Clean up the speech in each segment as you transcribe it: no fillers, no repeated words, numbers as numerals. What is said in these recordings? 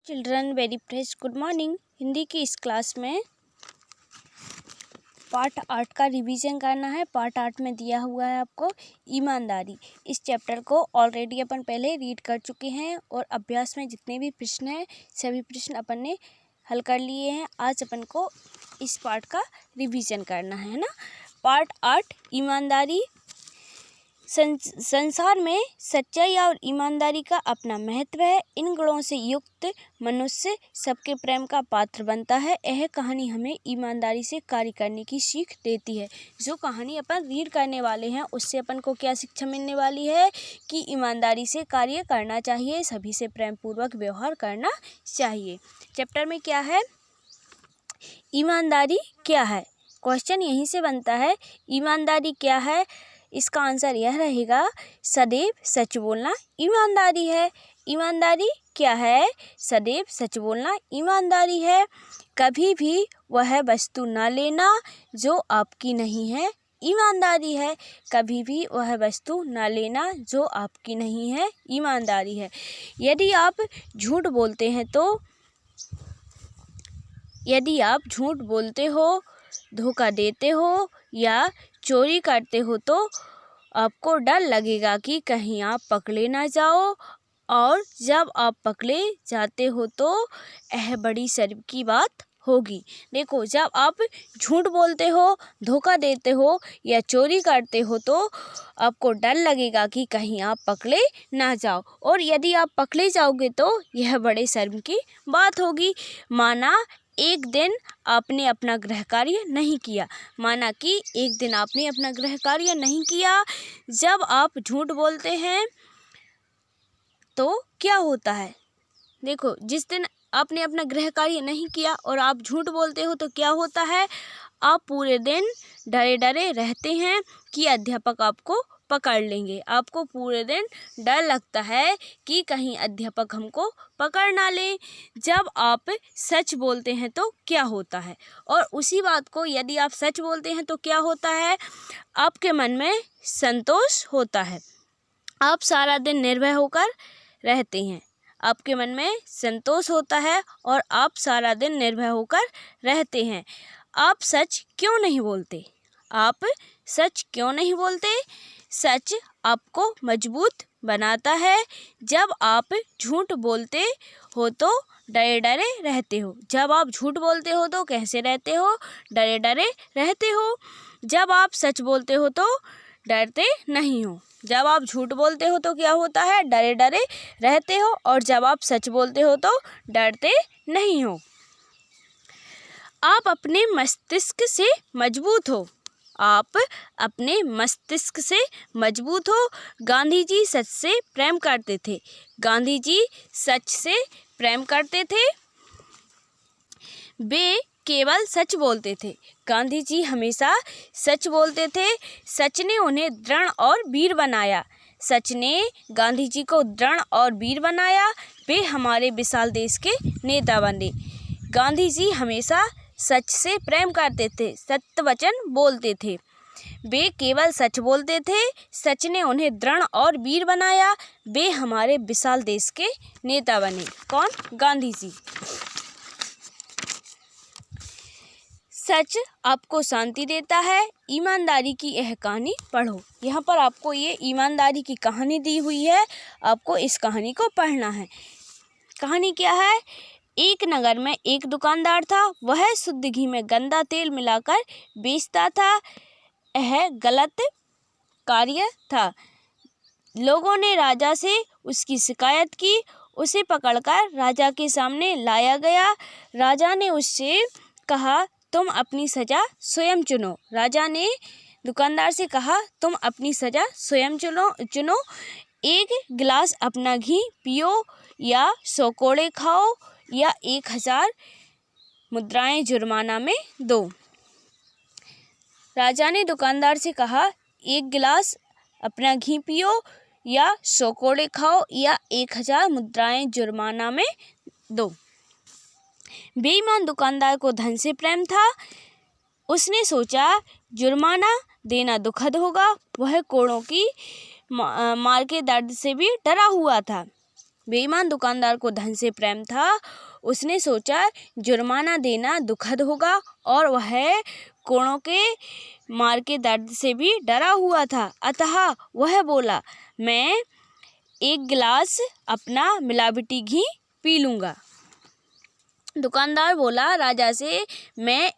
Children very fresh good morning. Hindi की इस class में पार्ट 8 का रिवीजन करना है। पार्ट 8 में दिया हुआ है आपको ईमानदारी। इस चैप्टर को ऑलरेडी अपन पहले रीड कर चुके हैं और अभ्यास में जितने भी प्रश्न हैं सभी प्रश्न अपन ने हल कर लिए हैं। आज अपन को इस पार्ट का रिवीजन करना है ना। पार्ट 8 ईमानदारी। संसार में सच्चाई और ईमानदारी का अपना महत्व है। इन गुणों से युक्त मनुष्य सबके प्रेम का पात्र बनता है। यह कहानी हमें ईमानदारी से कार्य करने की सीख देती है। जो कहानी अपन रीड करने वाले हैं उससे अपन को क्या शिक्षा मिलने वाली है कि ईमानदारी से कार्य करना चाहिए, सभी से प्रेम पूर्वक व्यवहार करना चाहिए। चैप्टर में क्या है, ईमानदारी क्या है। क्वेश्चन यहीं से बनता है, ईमानदारी क्या है। इसका आंसर यह रहेगा, सदैव सच बोलना ईमानदारी है। ईमानदारी क्या है, सदैव सच बोलना ईमानदारी है। कभी भी वह वस्तु न लेना जो आपकी नहीं है, ईमानदारी है। कभी भी वह वस्तु न लेना जो आपकी नहीं है, ईमानदारी है। यदि आप झूठ बोलते हो, धोखा देते हो या चोरी करते हो तो आपको डर लगेगा कि कहीं आप पकड़े ना जाओ, और जब आप पकड़े जाते हो तो यह बड़ी शर्म की बात होगी। देखो, जब आप झूठ बोलते हो, धोखा देते हो या चोरी करते हो तो आपको डर लगेगा कि कहीं आप पकड़े ना जाओ, और यदि आप पकड़े जाओगे तो यह बड़े शर्म की बात होगी। माना एक दिन आपने अपना गृह कार्य नहीं किया, जब आप झूठ बोलते हैं तो क्या होता है। देखो, जिस दिन आपने अपना गृह कार्य नहीं किया और आप झूठ बोलते हो तो क्या होता है, आप पूरे दिन डरे डरे रहते हैं कि अध्यापक आपको पकड़ लेंगे। आपको पूरे दिन डर लगता है कि कहीं अध्यापक हमको पकड़ ना लें। जब आप सच बोलते हैं तो क्या होता है, और उसी बात को यदि आप सच बोलते हैं तो क्या होता है, आपके मन में संतोष होता है। आप सारा दिन निर्भय होकर रहते हैं। आपके मन में संतोष होता है और आप सारा दिन निर्भय होकर रहते हैं। आप सच क्यों नहीं बोलते? सच आपको मजबूत बनाता है। जब आप झूठ बोलते हो तो डरे डरे रहते हो। जब आप झूठ बोलते हो तो कैसे रहते हो, डरे डरे रहते हो। जब आप सच बोलते हो तो डरते नहीं हो। जब आप झूठ बोलते हो तो क्या होता है, डरे डरे रहते हो, और जब आप सच बोलते हो तो डरते नहीं हो। आप अपने मस्तिष्क से मजबूत हो। गांधी जी सच से प्रेम करते थे। वे केवल सच बोलते थे। गांधी जी हमेशा सच बोलते थे। सच ने उन्हें दृढ़ और वीर बनाया। सच ने गांधी जी को दृढ़ और वीर बनाया। वे हमारे विशाल देश के नेता बने। गांधी जी हमेशा सच से प्रेम करते थे, सत्य वचन बोलते थे। वे केवल सच बोलते थे। सच ने उन्हें दृढ़ और वीर बनाया। वे हमारे विशाल देश के नेता बने। कौन? गांधी जी। सच आपको शांति देता है। ईमानदारी की यह कहानी पढ़ो। यहाँ पर आपको ये ईमानदारी की कहानी दी हुई है, आपको इस कहानी को पढ़ना है। कहानी क्या है, एक नगर में एक दुकानदार था। वह शुद्ध घी में गंदा तेल मिलाकर बेचता था। यह गलत कार्य था। लोगों ने राजा से उसकी शिकायत की। उसे पकड़कर राजा के सामने लाया गया। राजा ने उससे कहा, तुम अपनी सजा स्वयं चुनो। राजा ने दुकानदार से कहा, तुम अपनी सजा स्वयं चुनो। एक गिलास अपना घी पियो या 100 कोड़े खाओ या 1000 मुद्राएं जुर्माना में दो। राजा ने दुकानदार से कहा, एक गिलास अपना घी पियो या 100 कोड़े खाओ या 1000 मुद्राएं जुर्माना में दो। बेईमान दुकानदार को धन से प्रेम था। उसने सोचा जुर्माना देना दुखद होगा। वह कोड़ों की मार के दर्द से भी डरा हुआ था। बेईमान दुकानदार को धन से प्रेम था। उसने सोचा जुर्माना देना दुखद होगा और वह कोड़ों के मार के दर्द से भी डरा हुआ था। अतः वह बोला, मैं एक गिलास अपना मिलावटी घी पी लूँगा। दुकानदार बोला राजा से, मैं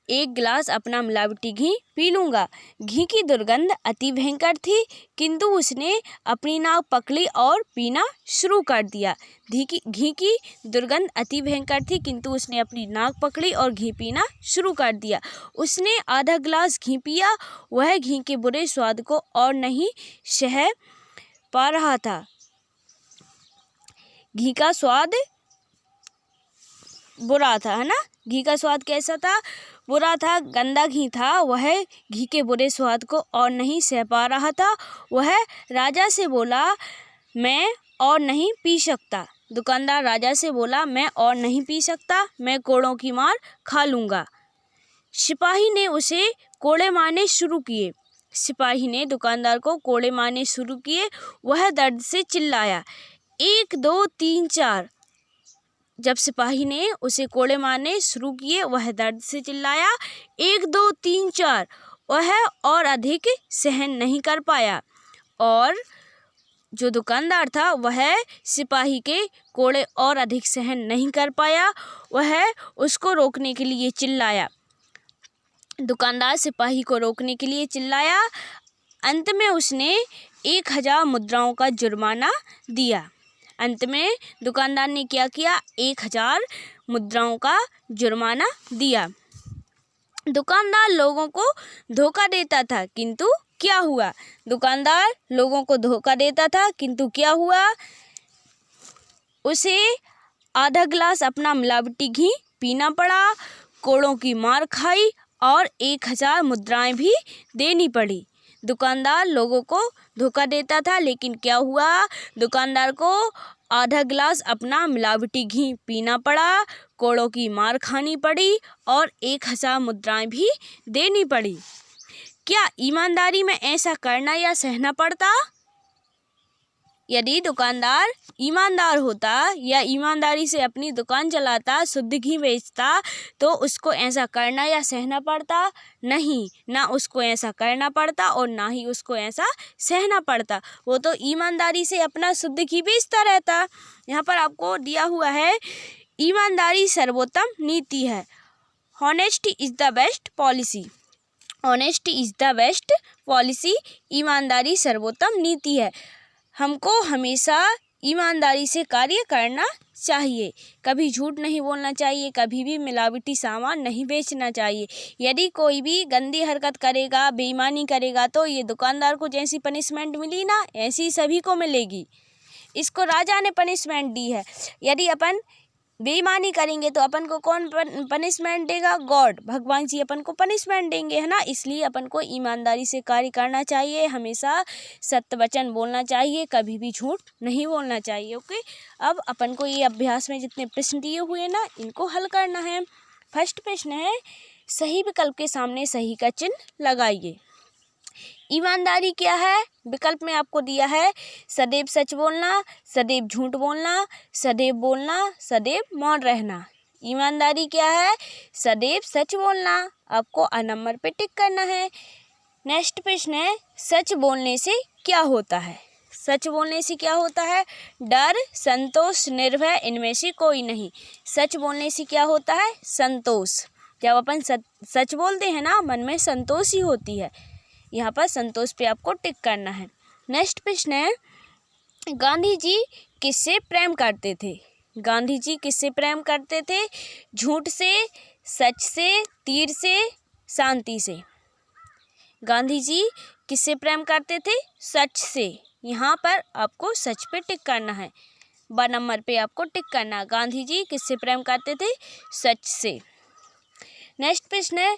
एक गिलास अपना मिलावटी घी पी लूँगा। घी की दुर्गंध अति भयंकर थी, किंतु उसने अपनी नाक पकड़ी और पीना शुरू कर दिया। घी की दुर्गंध अति भयंकर थी, किंतु उसने अपनी नाक पकड़ी और घी पीना शुरू कर दिया। उसने आधा गिलास घी पिया। वह घी के बुरे स्वाद को और नहीं सह पा रहा था। घी का स्वाद बुरा था, है ना। घी का स्वाद कैसा था? बुरा था, गंदा घी था। वह घी के बुरे स्वाद को और नहीं सह पा रहा था। वह राजा से बोला, मैं और नहीं पी सकता। दुकानदार राजा से बोला, मैं और नहीं पी सकता, मैं कोड़ों की मार खा लूँगा। सिपाही ने उसे कोड़े मारने शुरू किए। सिपाही ने दुकानदार को कोड़े मारने शुरू किए। वह दर्द से चिल्लाया, 1 2 3 4। जब सिपाही ने उसे कोड़े मारने शुरू किए, वह दर्द से चिल्लाया, 1 2 3 4। वह और अधिक सहन नहीं कर पाया और जो दुकानदार था वह सिपाही के कोड़े और अधिक सहन नहीं कर पाया। वह उसको रोकने के लिए चिल्लाया। दुकानदार सिपाही को रोकने के लिए चिल्लाया। अंत में उसने 1000 मुद्राओं का जुर्माना दिया। अंत में दुकानदार ने क्या किया? 1000 मुद्राओं का जुर्माना दिया। दुकानदार लोगों को धोखा देता था, किंतु क्या हुआ? दुकानदार लोगों को धोखा देता था, किंतु क्या हुआ? उसे आधा गिलास अपना मिलावटी घी पीना पड़ा, कोड़ों की मार खाई और 1000 मुद्राएं भी देनी पड़ी। दुकानदार लोगों को धोखा देता था, लेकिन क्या हुआ? दुकानदार को आधा गिलास अपना मिलावटी घी पीना पड़ा, कोड़ों की मार खानी पड़ी और 1000 मुद्राएं भी देनी पड़ी। क्या ईमानदारी में ऐसा करना या सहना पड़ता? यदि दुकानदार ईमानदार होता या ईमानदारी से अपनी दुकान चलाता, शुद्ध घी बेचता, तो उसको ऐसा करना या सहना पड़ता? नहीं, ना उसको ऐसा करना पड़ता और ना ही उसको ऐसा सहना पड़ता। वो तो ईमानदारी से अपना शुद्ध घी बेचता रहता। यहाँ पर आपको दिया हुआ है, ईमानदारी सर्वोत्तम नीति है। Honesty is the best policy. Honesty is the best policy. ईमानदारी सर्वोत्तम नीति है। हमको हमेशा ईमानदारी से कार्य करना चाहिए। कभी झूठ नहीं बोलना चाहिए, कभी भी मिलावटी सामान नहीं बेचना चाहिए। यदि कोई भी गंदी हरकत करेगा, बेईमानी करेगा, तो ये दुकानदार को जैसी पनिशमेंट मिली ना, ऐसी सभी को मिलेगी। इसको राजा ने पनिशमेंट दी है। यदि अपन बेईमानी करेंगे तो अपन को कौन पनिशमेंट देगा? गॉड, भगवान जी अपन को पनिशमेंट देंगे, है ना। इसलिए अपन को ईमानदारी से कार्य करना चाहिए, हमेशा सत्य वचन बोलना चाहिए, कभी भी झूठ नहीं बोलना चाहिए। ओके, अब अपन को ये अभ्यास में जितने प्रश्न दिए हुए ना, इनको हल करना है। फर्स्ट प्रश्न है, सही विकल्प के सामने सही का चिन्ह लगाइए। ईमानदारी क्या है? विकल्प में आपको दिया है, सदैव सच बोलना, सदैव झूठ बोलना, सदैव बोलना, सदैव मौन रहना। ईमानदारी क्या है? सदैव सच बोलना। आपको अ नंबर पे टिक करना है। नेक्स्ट प्रश्न है, सच बोलने से क्या होता है? सच बोलने से क्या होता है? डर, संतोष, निर्भय, इनमें से कोई नहीं। सच बोलने से क्या होता है? संतोष। जब अपन सच बोलते हैं ना, मन में संतोष ही होती है। यहाँ पर संतोष पे आपको टिक करना है। नेक्स्ट प्रश्न है, गांधी जी किससे प्रेम करते थे? गांधी जी किससे प्रेम करते थे? झूठ से, सच से, तीर से, शांति से। गांधी जी किससे प्रेम करते थे? सच से। यहाँ पर आपको सच पे टिक करना है। ब नंबर पे आपको टिक करना। गांधी जी किससे प्रेम करते थे? सच से। नेक्स्ट प्रश्न है,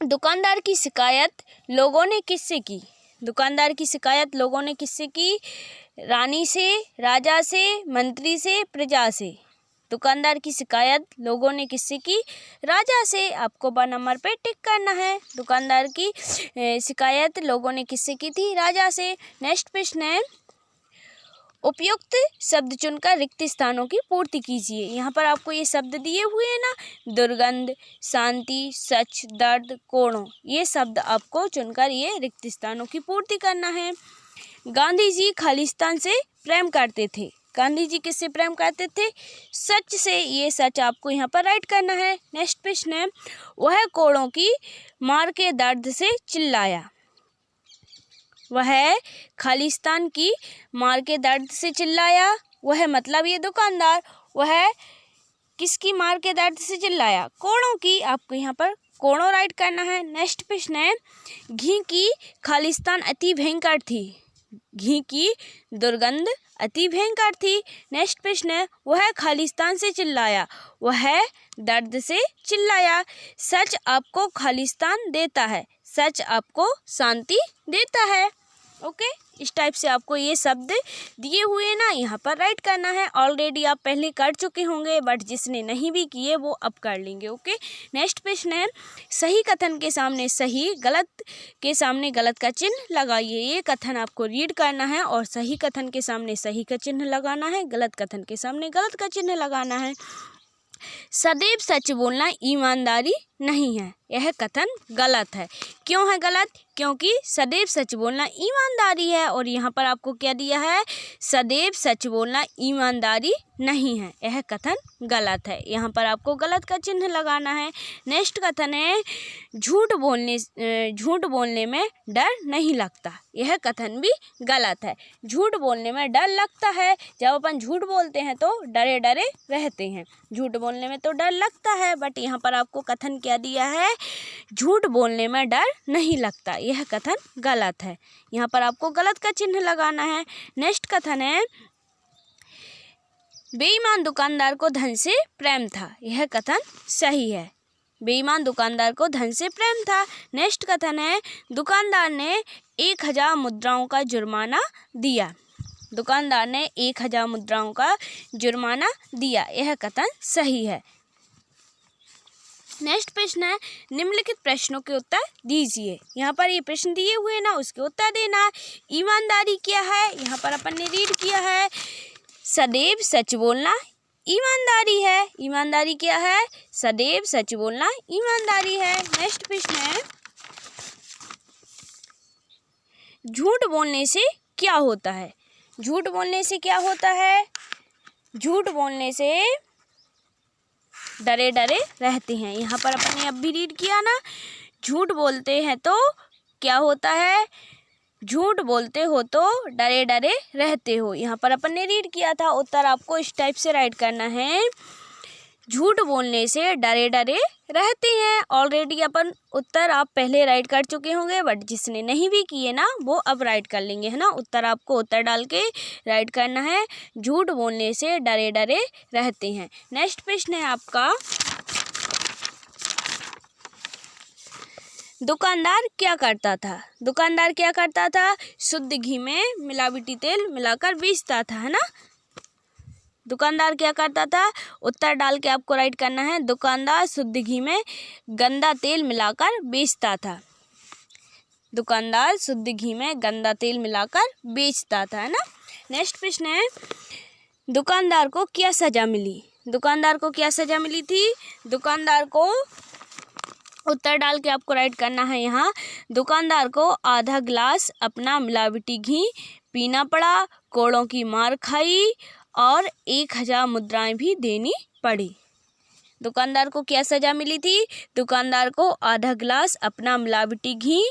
दुकानदार की शिकायत लोगों ने किससे की? दुकानदार की शिकायत लोगों ने किससे की? रानी से, राजा से, मंत्री से, प्रजा से। दुकानदार की शिकायत लोगों ने किससे की? राजा से। आपको ब नंबर पे टिक करना है। दुकानदार की शिकायत लोगों ने किससे की थी? राजा से। नेक्स्ट प्रश्न है, उपयुक्त शब्द चुनकर रिक्त स्थानों की पूर्ति कीजिए। यहाँ पर आपको ये शब्द दिए हुए हैं ना, दुर्गंध, शांति, सच, दर्द, कोणों, ये शब्द आपको चुनकर ये रिक्त स्थानों की पूर्ति करना है। गांधी जी खालिस्तान से प्रेम करते थे। गांधी जी किससे प्रेम करते थे? सच से। ये सच आपको यहाँ पर राइट करना है। नेक्स्ट प्रश्न है, वह कोड़ों की मार के दर्द से चिल्लाया। वह खालिस्तान की मार के दर्द से चिल्लाया। वह मतलब ये दुकानदार, वह किसकी मार के दर्द से चिल्लाया? कोड़ों की। आपको यहाँ पर कोड़ों राइट करना है। नेक्स्ट प्रश्न है, घी की खालिस्तान अति भयंकर थी। घी की दुर्गंध अति भयंकर थी। नेक्स्ट प्रश्न है, वह खालिस्तान से चिल्लाया। वह दर्द से चिल्लाया। सच आपको खालिस्तान देता है। सच आपको शांति देता है। ओके, इस टाइप से आपको ये शब्द दिए हुए हैं ना, यहाँ पर राइट करना है। ऑलरेडी आप पहले कर चुके होंगे, बट जिसने नहीं भी किए वो अब कर लेंगे। ओके, नेक्स्ट प्रश्न है, सही कथन के सामने सही, गलत के सामने गलत का चिन्ह लगाइए। ये कथन आपको रीड करना है और सही कथन के सामने सही का चिन्ह लगाना है, गलत कथन के सामने गलत का चिन्ह लगाना है। सदैव सच बोलना ईमानदारी नहीं है। यह कथन गलत है। क्यों है गलत? क्योंकि सदैव सच बोलना ईमानदारी है, और यहाँ पर आपको क्या दिया है? सदैव सच बोलना ईमानदारी नहीं है। यह कथन गलत है। यहाँ पर आपको गलत का चिन्ह लगाना है। नेक्स्ट कथन है, झूठ बोलने में डर नहीं लगता। यह कथन भी गलत है। झूठ बोलने में डर लगता है। जब अपन झूठ बोलते हैं तो डरे डरे रहते हैं। झूठ बोलने में तो डर लगता है, बट यहाँ पर आपको कथन क्या दिया है? झूठ बोलने में डर नहीं लगता। यह कथन गलत है। यहाँ पर आपको गलत का चिन्ह लगाना है। नेक्स्ट कथन है, बेईमान दुकानदार को धन से प्रेम था। यह कथन सही है। बेईमान दुकानदार को धन से प्रेम था। नेक्स्ट कथन है, दुकानदार ने 1000 मुद्राओं का जुर्माना दिया। दुकानदार ने 1000 मुद्राओं का जुर्माना दिया। यह कथन सही है। नेक्स्ट प्रश्न है, निम्नलिखित प्रश्नों के उत्तर दीजिए। यहाँ पर ये प्रश्न दिए हुए हैं ना, उसके उत्तर देना। ईमानदारी क्या है? यहाँ पर अपन ने रीड किया है, सदैव सच बोलना ईमानदारी है। ईमानदारी क्या है? सदैव सच बोलना ईमानदारी है। नेक्स्ट प्रश्न है, झूठ बोलने से क्या होता है? झूठ बोलने से क्या होता है? झूठ बोलने से डरे डरे रहते हैं। यहाँ पर अपन ने अब भी रीड किया ना, झूठ बोलते हैं तो क्या होता है? झूठ बोलते हो तो डरे डरे रहते हो। यहाँ पर अपन ने रीड किया था। उत्तर आपको इस टाइप से राइट करना है, झूठ बोलने से डरे डरे रहते हैं। ऑलरेडी अपन उत्तर आप पहले राइट कर चुके होंगे, बट जिसने नहीं भी किए ना वो अब राइट कर लेंगे, है ना। उत्तर आपको उत्तर डाल के राइट करना है, झूठ बोलने से डरे डरे रहते हैं। नेक्स्ट प्रश्न है आपका, दुकानदार क्या करता था? दुकानदार क्या करता था? शुद्ध घी में मिलावटी तेल मिलाकर बेचता था, है ना। दुकानदार क्या करता था? उत्तर डाल के आपको राइट करना है, दुकानदार शुद्ध घी में गंदा तेल मिलाकर बेचता था। दुकानदार शुद्ध घी में गंदा तेल मिलाकर बेचता था, है ना। नेक्स्ट प्रश्न है, दुकानदार को क्या सजा मिली? दुकानदार को क्या सजा मिली थी? दुकानदार को उत्तर डाल के आपको राइट करना है यहाँ, दुकानदार को आधा गिलास अपना मिलावटी घी पीना पड़ा, कोड़ों की मार खाई और 1000 मुद्राएं भी देनी पड़ी। दुकानदार को क्या सजा मिली थी? दुकानदार को आधा गिलास अपना मिलावटी घी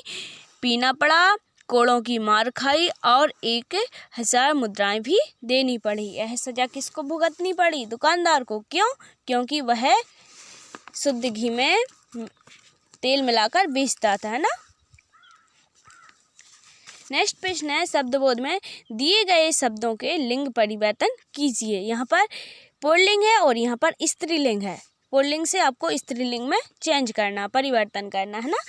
पीना पड़ा, कोड़ों की मार खाई और 1000 मुद्राएं भी देनी पड़ी। यह सजा किसको भुगतनी पड़ी? दुकानदार को। क्यों? क्योंकि वह शुद्ध घी में तेल मिलाकर बेचता था, है ना। नेक्स्ट प्रश्न है, शब्दबोध में दिए गए शब्दों के लिंग परिवर्तन कीजिए। यहाँ पर पुल्लिंग है और यहाँ पर स्त्रीलिंग है। पुल्लिंग से आपको स्त्रीलिंग में चेंज करना, परिवर्तन करना, है ना।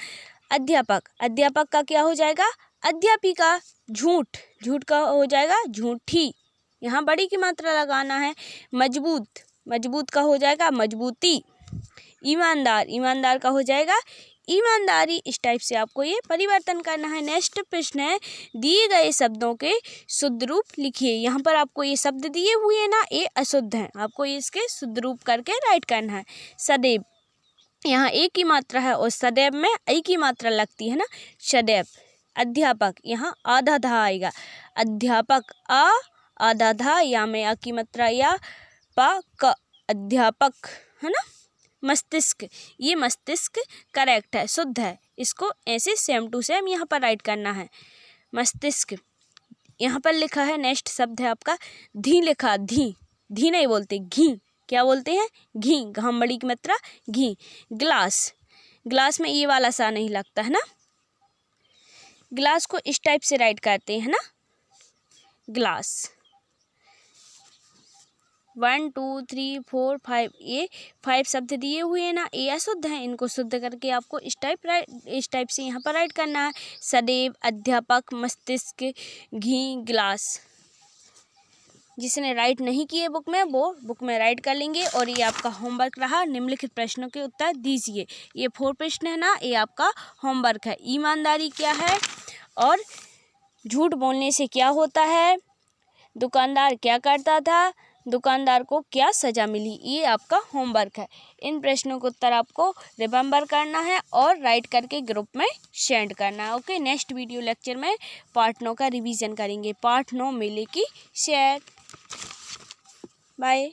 अध्यापक, अध्यापक का क्या हो जाएगा? अध्यापिका। झूठ, झूठ का हो जाएगा झूठी। यहाँ बड़ी की मात्रा लगाना है। मजबूत, मजबूत का हो जाएगा मजबूती। ईमानदार, ईमानदार का हो जाएगा ईमानदारी, इस टाइप से आपको ये परिवर्तन करना है। नेक्स्ट प्रश्न है, दिए गए शब्दों के शुद्ध रूप लिखिए। यहाँ पर आपको ये शब्द दिए हुए हैं ना, ये अशुद्ध हैं, आपको ये इसके शुद्ध रूप करके राइट करना है। सदैव, यहाँ एक की मात्रा है और सदैव में ऐ की मात्रा लगती है ना, सदैव। अध्यापक, यहाँ आधा धा आएगा, अध्यापक आ, आधा धा, या में आ की मात्रा या, पा क, अध्यापक, है ना। मस्तिष्क, ये मस्तिष्क करेक्ट है, शुद्ध है, इसको ऐसे सेम टू सेम यहाँ पर राइट करना है। मस्तिष्क यहाँ पर लिखा है। नेक्स्ट शब्द है आपका धी लिखा, धी, धी नहीं बोलते, घी, क्या बोलते हैं, घी, घाम बड़ी की मात्रा घी। ग्लास, ग्लास में ये वाला सा नहीं लगता है ना, ग्लास को इस टाइप से राइट करते हैं ना, ग्लास। 1 2 3 4 5, ये 5 शब्द दिए हुए हैं ना, ये अशुद्ध हैं, इनको शुद्ध करके आपको इस टाइप से यहाँ पर राइट करना है। सदैव, अध्यापक, मस्तिष्क, घी, ग्लास। जिसने राइट नहीं किए बुक में, वो बुक में राइट कर लेंगे। और ये आपका होमवर्क रहा, निम्नलिखित प्रश्नों के उत्तर दीजिए। ये 4 प्रश्न है ना, ये आपका होमवर्क है। ईमानदारी क्या है और झूठ बोलने से क्या होता है, दुकानदार क्या करता था, दुकानदार को क्या सज़ा मिली, ये आपका होमवर्क है। इन प्रश्नों का उत्तर आपको रिमेम्बर करना है और राइट करके ग्रुप में सेंड करना है। ओके, नेक्स्ट वीडियो लेक्चर में पार्ट 9 का रिवीजन करेंगे। पार्ट 9 मिलेगी शेयर। बाय।